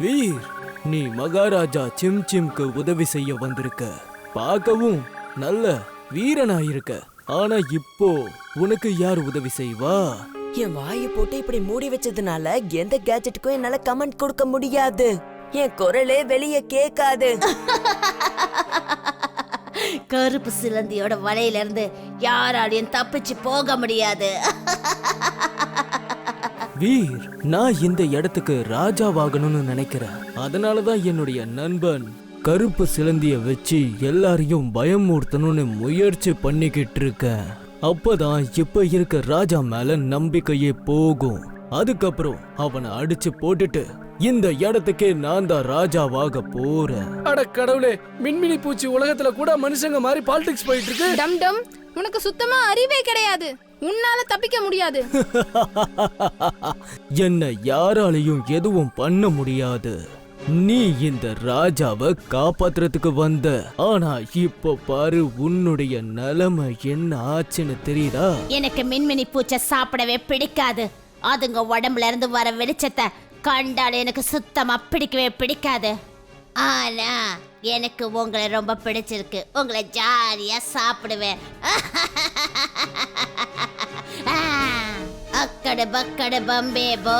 வீர், நீ மகாராஜா சிம்சிம்க்கு உதவி செய்ய வந்திருக்க. பார்க்கவும் நல்ல வீரனாயிருக்க. ஆனா இப்போ உனக்கு யார் உதவி செய்வா? என் வாயை போட்டு இப்படி மூடி வச்சதுனால எந்த கேஜெட்டுக்கும் என்னால கமெண்ட் கொடுக்க முடியாது. என் குரலே வெளியே கேட்காது. கருப்பு சிலந்தியோட வலையில இருந்து யாராலையும் தப்பிச்சு போக முடியாது. வீர், நான் இந்த இடத்துக்கு ராஜாவாகணும்னு நினைக்கிறேன். அதனாலதான் என்னுடைய நண்பன் கருப்பு சிலந்திய வச்சு எல்லாரையும் பயமூர்த்தணும்னு முயற்சி பண்ணிக்கிட்டு இருக்கேன். அப்பதான் இப்ப இருக்க ராஜா மேல நம்பிக்கையே போகும். அதுக்கப்புறம் அவனை அடிச்சு போட்டுட்டு இந்த இடத்துக்கே நான் தான் ராஜாவாக போறேன். அட கடவுளே, மின்மினி பூச்சி உலகத்துல கூட மனுஷங்க மாதிரி பாலிடிக்ஸ் போயிட்டு இருக்கு. டம் டம், உனக்கு சுத்தமா அறிவே கிடையாது. உன்னால தப்பிக்க முடியாது. என்ன யாராலையும் எதுவும் பண்ண முடியாது. நீ இந்த ராஜாவை காப்பாத்துறதுக்கு வந்த. ஆனா இப்ப பாரு உன்னுடைய நிலைமை என்ன ஆச்சுன்னு தெரியுதா? எனக்கு மின்மினி பூச்சை சாப்பிடவே பிடிக்காது. அதுங்க உடம்புல இருந்து வர வெளிச்சத்தை கண்டால எனக்கு சுத்தமா பிடிக்கவே பிடிக்காது. ஆனா எனக்கு உங்களை ரொம்ப பிடிச்சிருக்கு. உங்களை ஜாலியா சாப்பிடுவேன். அக்கடு பக்கடு பம்பே போ.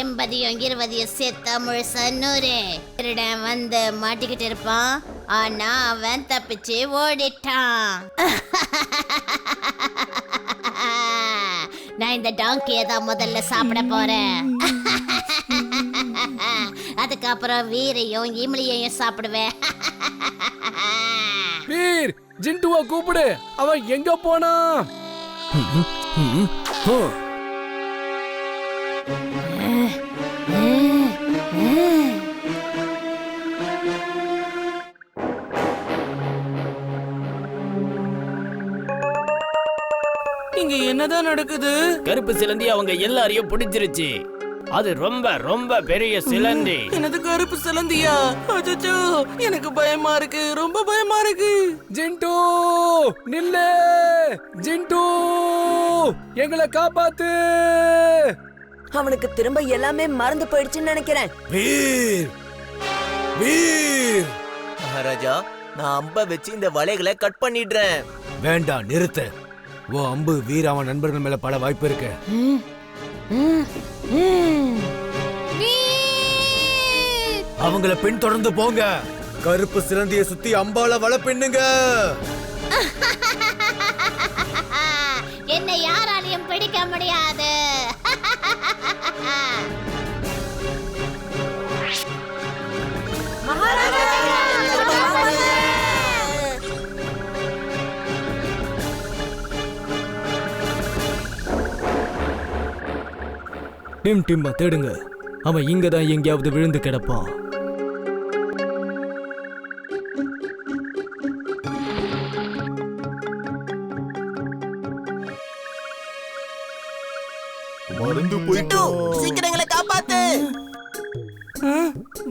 80யும் 20யும் சேர்த்தா முழுசா 100. திருடன் வந்து மாட்டிக்கிட்டு இருப்பான். ஆனா அவன் தப்பிச்சு ஓடிட்டான். நான் இந்த டாங்கியை தான் முதல்ல சாப்பிட போறேன். அதுக்கப்புறம் வீரையும் இம்லியையும் சாப்பிடுவேன். வீர், ஜிண்டுவா கூப்பிடு. அவன் எங்க போனா? இங்க என்னதான் நடக்குது? கருப்பு சிலந்தி அவங்க எல்லாரையும் பிடிச்சிருச்சு. அது ரொம்ப ரொம்ப பெரிய சிலந்தி. எனது கருப்பு சிலந்தியா? அச்சச்சோ, எனக்கு பயமா இருக்கு, ரொம்ப பயமா இருக்கு. ஜிண்டு நில்லு. ஜிண்டு, எங்களை காப்பாத்து. அவனுக்கு திரும்ப எல்லாமே மறந்து போயிடுச்சுன்னு நினைக்கிறேன். வீர், வீர். மகாராஜா, நான் அம்ப வச்சு இந்த வலைகளை கட் பண்ணிடுறேன். வேண்டாம், நிறுத்த. ஓ அம்பு வீர் அவன் நண்பர்கள் மேல பல வாய்ப்பு இருக்கு. அவங்கள பின்தொடர்ந்து போங்க. கருப்பு சிலந்திய சுத்தி அம்பால வலை பின்னுங்க. என்னை யாராலையும் பிடிக்க முடியாது. டிம் டிம்மா தேடுங்க. அவன் இங்கதான் எங்கேயாவது விழுந்து கிடப்பான். மறந்து போயிட்டோம். சீக்கிரம் எங்களை காப்பாத்து.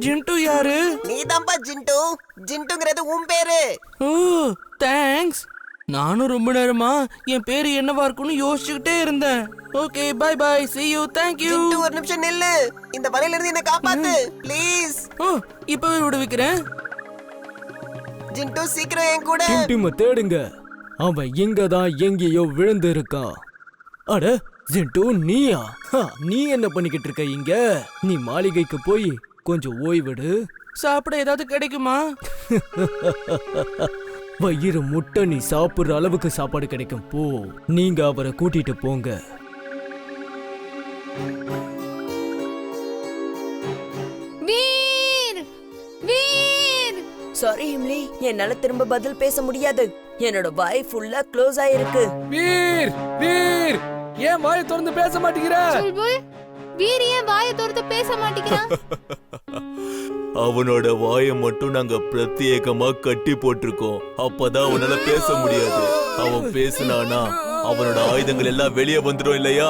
ஜிண்டு யாரு? நீதான்பா ஜிண்டு. ஜிண்டுங்கிறது உன் பேரு. ஓ, தேங்க்ஸ். நானும் ரொம்ப நேரமா என் பேரு என்னவா இருக்கும்னு யோசிச்சுக்கிட்டே இருந்தேன். Okay, bye bye, see you, thank you. Jindu, ஒரு நிமிஷம் நில்லு. இந்த வலையில இருந்து என்ன காப்பாத்து ப்ளீஸ். ஓ, இப்பவே விடுவிக்கிறேன். ஜிண்டு, சீக்கிரம் என் கூட. டிம் டிம்மா தேடுங்க. அவன் இங்கதான் எங்கேயோ விழுந்து இருக்கான். அட ஜிண்டு, நீயா? நீ என்ன பண்ணிக்கிட்டு இருக்க இங்க? நீ மாளிகைக்கு போய் கொஞ்சம் ஓய்விடு. சாப்பிட ஏதாவது கிடைக்குமா? வயிறு முட்டை நீ சாப்பிடுற அளவுக்கு சாப்பாடு கிடைக்கும். போ, நீங்க அவரை கூட்டிட்டு போங்க. வீர், வீர். சாரி இம்லி, என்னால திரும்ப பதில் பேச முடியாது. என்னோட வாய் ஃபுல்லா க்ளோஸ் ஆயிருக்கு. வீர், வீர், ஏன் வாயை திறந்து பேச மாட்டேங்கிற? புல்புல், வீர் ஏன் வாயை திறந்து பேச மாட்டேங்கிறான்? அவனோட வாயை மட்டும் நாங்க பிரத்யேகமா கட்டி போட்டிருக்கோம். அப்பதான் அவனால பேச முடியாது. அவன் பேசினானா அவனோட ஆயுதங்கள் எல்லாம் வெளியே வந்துடும் இல்லையா?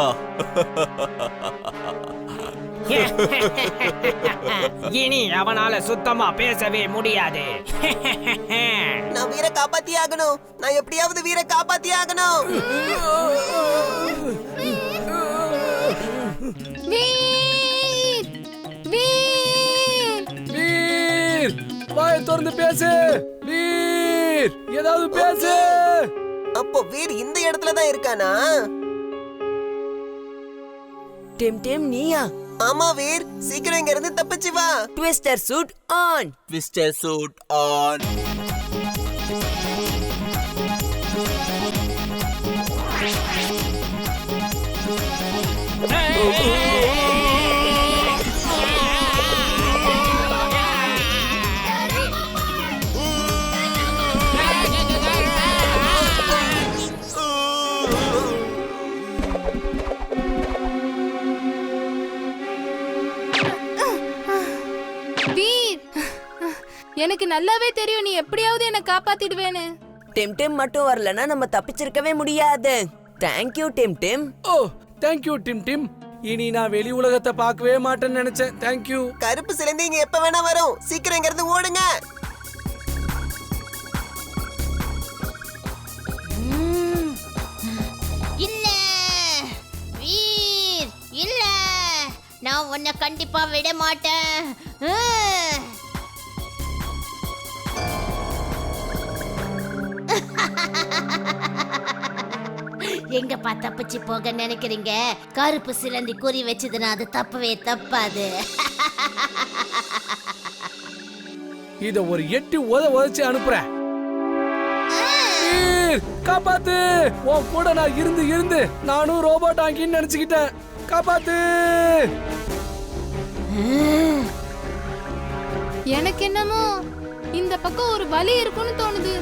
இனி அவனால சுத்தமா பேசவே முடியாது. நான் வீரை காப்பாத்தி ஆகணும். நான் எப்படியாவது வீரை காப்பாத்தி ஆகணும். வீர் வாயை திறந்து பேசு. வீர், ஏதாவது பேசு. அப்போ வீர் இந்த இடத்துல தான் இருக்கானா? டிம் டிம் நீயா? ஆமா வீர், சீக்கிரம் இங்க இருந்து தப்பிச்சு வா. Twister suit on. Twister suit on. Veer, எனக்கு நல்லாவே தெரியும் நீ எப்படியாவது என்ன காப்பாத்திடுவேன்னு. டிம் டிம் மட்டும் வரலன்னா நம்ம தப்பிச்சிருக்கவே முடியாது. Thank you Tim Tim. ஓ, தேங்க்யூ டிம் டிம். இனி நான் வெளி உலகத்தை பார்க்கவே மாட்டேன்னு நினைச்சேன். தேங்க்யூ. கருப்பு சிலந்தி இங்க எப்ப வேணா வரும். சீக்கிரம் இங்க இருந்து ஓடுங்க. இல்ல வீர், இல்ல, நான் உன்னை கண்டிப்பா விட மாட்டேன். எங்கப்பா தப்பிச்சு போக நினைக்கிறீங்க? கருப்பு சிலந்தி குறி வச்சதுன்னா அது தப்பவே தப்பாது. இத ஒரு 8 உதச்சு அனுப்புறேன். வீர், காப்பாத்து. உன் கூட நான் இருந்து நானும் ரோபோட் ஆங்கின்னு நினைச்சுக்கிட்டேன். காப்பாத்து. எனக்கு என்னமோ இந்த பக்கம் ஒரு வழி இருக்குன்னு தோணுது.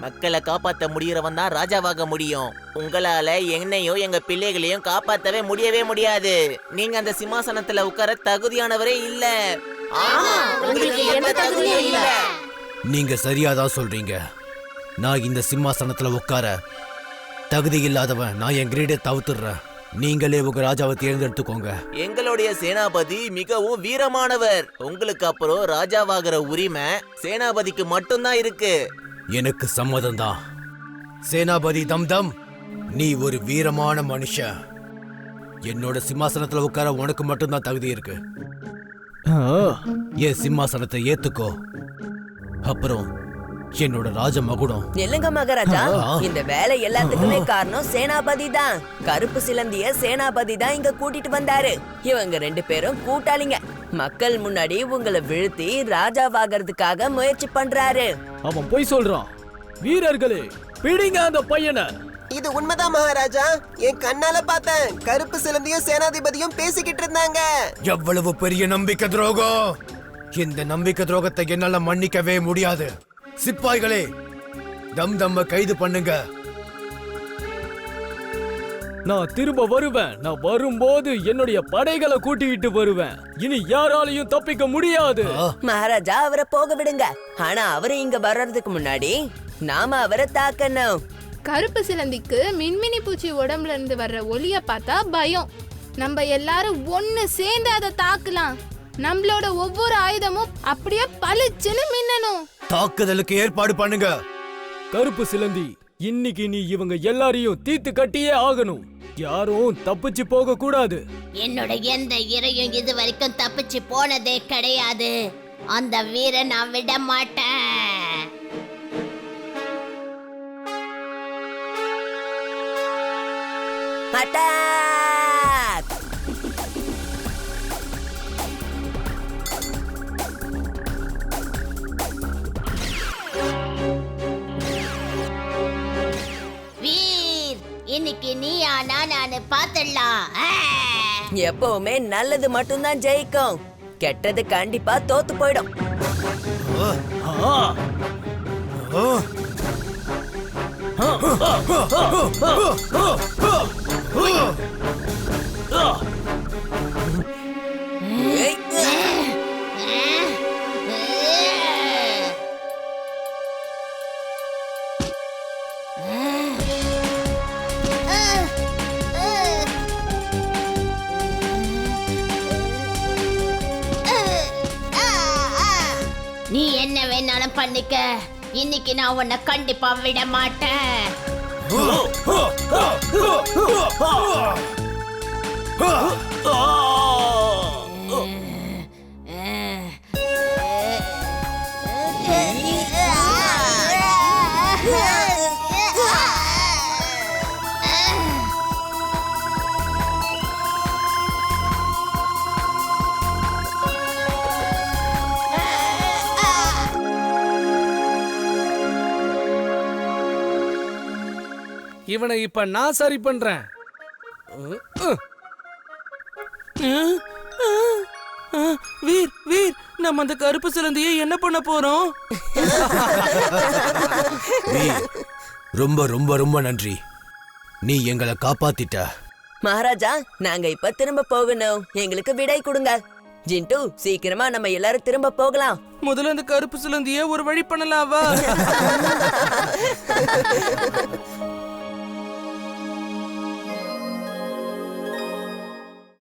மக்களை காப்பாத்த முடியறவன் தான் ராஜாவாக முடியும். உங்களால என்னையும் எங்க பிள்ளைகளையும் காப்பாத்தவே முடியவே முடியாது. நீங்க அந்த சிம்மாசனத்துல உட்கார தகுதியானவரே இல்ல. உங்களுக்கு எந்த தகுதியும் இல்ல. நீங்க சரியாதான் சொல்றீங்க. நான் இந்த சிம்மாசனத்துல உட்கார தகுதி இல்லாதவன். நான் என் கிரீடை தவிர்த்துடுறேன். நீங்களே உங்க ராஜாவை தேர்ந்தெடுத்துக்கோங்க. எங்களுடைய சேனாபதி மிகவும் வீரமானவர். உங்களுக்கு அப்புறம் ராஜாவாகிற உரிமை சேனாபதிக்கு மட்டும்தான் இருக்கு. எனக்கு சம்மதம் தான். சேனாபதி தம்தம், நீ ஒரு வீரமான மனுஷன். என்னோட சிம்மாசனத்துல உட்கார உனக்கு மட்டும்தான் தகுதி இருக்கு. என் சிம்மாசனத்தை ஏத்துக்கோ. அப்புறம் என்னோட ராஜ மகுடம். நெல்லுங்க மகாராஜா, இந்த வேலை எல்லாத்துக்குமே காரணம் சேனாபதி தான். கருப்பு சிலந்திய சேனாபதி தான் இங்க கூட்டிட்டு வந்தாரு. இவங்க 2 பேரும் கூட்டாளிங்க. மக்கள் முன்னாடி உங்களை வீழ்த்தி ராஜாவாகிறதுக்காக முயற்சி பண்றாரு. அவன் போய் சொல்றான். வீரர்களே, பிடிங்க அந்த பையனை. இது உண்மைதான் மகாராஜா. என் கண்ணால பார்த்தேன். கருப்பு சிலந்தியும் சேனாதிபதியும் பேசிக்கிட்டு இருந்தாங்க. எவ்வளவு பெரிய நம்பிக்கை துரோகம்! இந்த நம்பிக்கை துரோகத்தை என்னால மன்னிக்கவே முடியாது. சிப்பாய்களே, தம்தம்ம கைது பண்ணுங்க. நான் திரும்ப வருவேன். நான் வரும்போது என்னுடைய படைகளை கூட்டிட்டு வருவேன். இனி யாராலையும் தப்பிக்க முடியாது. மகாராஜா, அவரை போக விடுங்க. ஆனா அவரு இங்க வர்றதுக்கு முன்னாடி நாம அவரை தாக்கணும். கருப்பு சிலந்திக்கு மின்மினி பூச்சி உடம்புல இருந்து வர்ற ஒளிய பார்த்தா பயம். நம்ம எல்லாரும் ஒண்ணு சேர்ந்து அதை தாக்கலாம். நம்மளோட ஒவ்வொரு ஆயுதமும் அப்படியே பளிச்சுன்னு மின்னணும். தாக்குதலுக்கு ஏற்பாடு பண்ணுங்க. கருப்பு சிலந்தி, இன்னைக்கு நீ இவங்க எல்லாரையும் தீத்து கட்டியே ஆகணும். யாரும் தப்பிச்சு போக கூடாது. என்னோட எந்த இரையும் இது வரைக்கும் தப்பிச்சு போனதே கிடையாது. அந்த வீரை நான் விட மாட்டேன். அட்டாக்! வீர், இன்னைக்கு நீயா நானு பாத்துடலாம். எப்பவுமே நல்லது மட்டும்தான் ஜெயிக்கும். கெட்டது கண்டிப்பா தோத்து போயிடும். நீ என்ன வேணாலும் பண்ணிக்க. இன்னைக்கு நான் உன்னை கண்டிப்பா விட மாட்டேன். இவனை இப்ப நான் சரி பண்றேன். வீர் வீர் நம்ம அந்த கருப்பு சிலந்தியை என்ன பண்ண போறோம்? ரொம்ப ரொம்ப ரொம்ப நன்றி, நீ எங்களை காப்பாத்திட்ட. மகாராஜா, நாங்க இப்ப திரும்ப போகணும். எங்களுக்கு விடை கொடுங்க. ஜிண்டு, சீக்கிரமா நம்ம எல்லாரும் திரும்ப போகலாம். முதல்ல அந்த கருப்பு சிலந்தியை ஒரு வழி பண்ணலாம் வா.